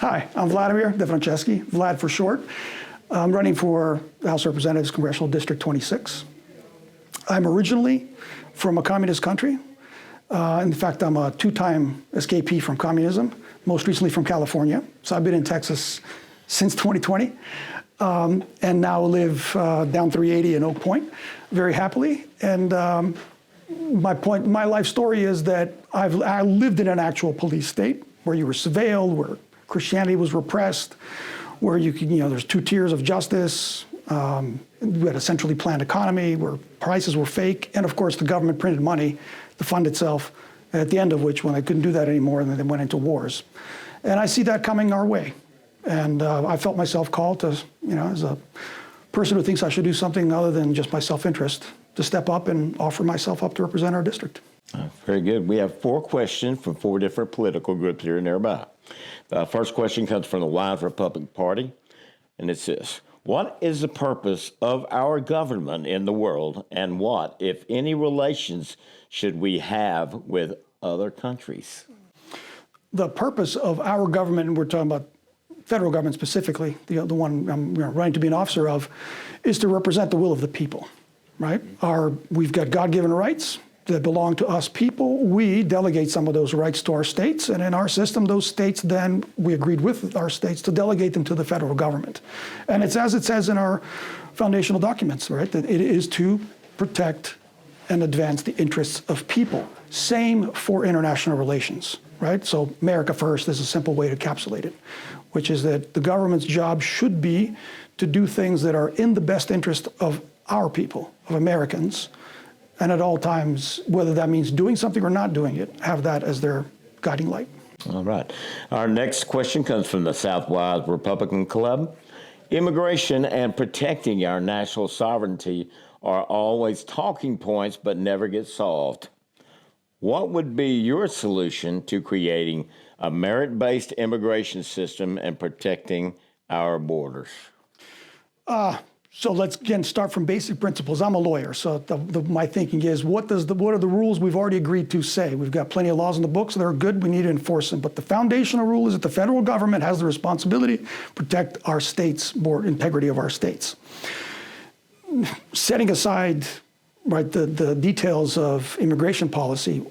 Hi, I'm Vladimir Del Franceschi, Vlad for short. I'm running for House of Representatives, Congressional District 26. I'm originally from a communist country. In fact, I'm a two-time escapee from communism, most recently from California. So I've been in Texas since 2020, and now live down 380 in Oak Point very happily. And my life story is that I lived in an actual police state where you were surveilled, where Christianity was repressed, where you could, there's two tiers of justice. We had a centrally planned economy where prices were fake, and of course the government printed money to fund itself, at the end of which, when they couldn't do that anymore, then they went into wars. And I see that coming our way. And I felt myself called to, as a person who thinks I should do something other than just my self-interest, to step up and offer myself up to represent our district. Very good. We have 4 questions from 4 different political groups here nearby. The first question comes from the Wise Republican Party, and it says, what is the purpose of our government in the world, and what, if any, relations should we have with other countries? The purpose of our government, and we're talking about federal government specifically, the one I'm running to be an officer of, is to represent the will of the people, right? We've got God-given rights that belong to us people. We delegate some of those rights to our states, and in our system, those states then, we agreed with our states to delegate them to the federal government. And it's as it says in our foundational documents, right, that it is to protect and advance the interests of people. Same for international relations, right? So America First is a simple way to encapsulate it, which is that the government's job should be to do things that are in the best interest of our people, of Americans, and at all times, whether that means doing something or not doing it, have that as their guiding light. All right. Our next question comes from the Southwise Republican Club. Immigration and protecting our national sovereignty are always talking points but never get solved. What would be your solution to creating a merit-based immigration system and protecting our borders? So let's again start from basic principles. I'm a lawyer, so my thinking is, what are the rules we've already agreed to say? We've got plenty of laws in the books that are good. We need to enforce them. But the foundational rule is that the federal government has the responsibility to protect our states, integrity of our states. Setting aside, right, the details of immigration policy,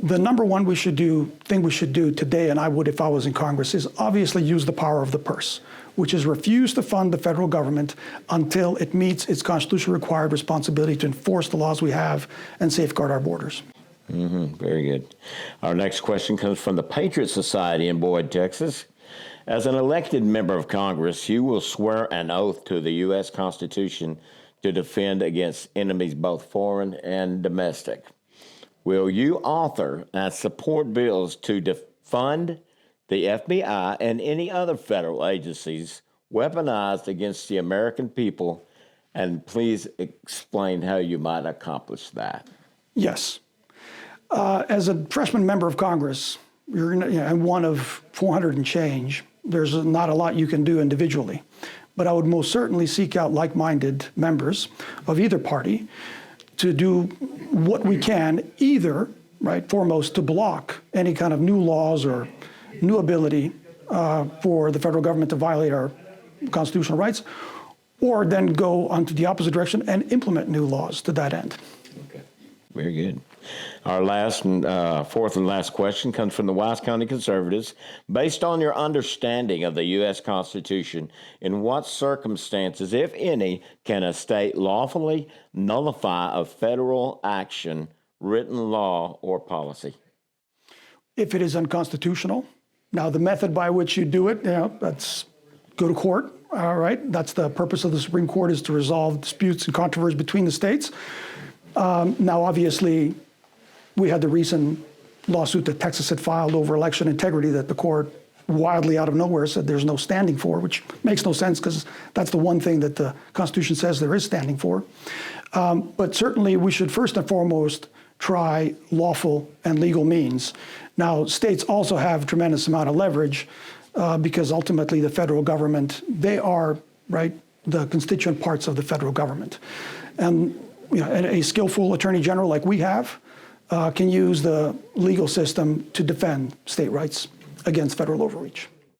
the number one thing we should do today, and I would if I was in Congress, is obviously use the power of the purse, which is refuse to fund the federal government until it meets its constitutionally required responsibility to enforce the laws we have and safeguard our borders. Very good. Our next question comes from the Patriot Society in Boyd, Texas. As an elected member of Congress, you will swear an oath to the U.S. Constitution to defend against enemies both foreign and domestic. Will you author and support bills to defund the FBI and any other federal agencies weaponized against the American people? And please explain how you might accomplish that. Yes. As a freshman member of Congress, you're and one of 400 and change, there's not a lot you can do individually. But I would most certainly seek out like-minded members of either party to do what we can, either, right, foremost, to block any kind of new laws or new ability for the federal government to violate our constitutional rights, or then go onto the opposite direction and implement new laws to that end. Okay, very good. Our last and fourth and last question comes from the Wise County Conservatives. Based on your understanding of the U.S. Constitution, in what circumstances, if any, can a state lawfully nullify a federal action, written law, or policy? If it is unconstitutional. Now, the method by which you do it, that's go to court, all right? That's the purpose of the Supreme Court, is to resolve disputes and controversies between the states. Now, obviously, we had the recent lawsuit that Texas had filed over election integrity that the court wildly out of nowhere said there's no standing for, which makes no sense because that's the one thing that the Constitution says there is standing for. But certainly we should first and foremost try lawful and legal means. Now, states also have a tremendous amount of leverage because ultimately the federal government, they are, right, the constituent parts of the federal government. And a skillful attorney general like we have can use the legal system to defend state rights against federal overreach.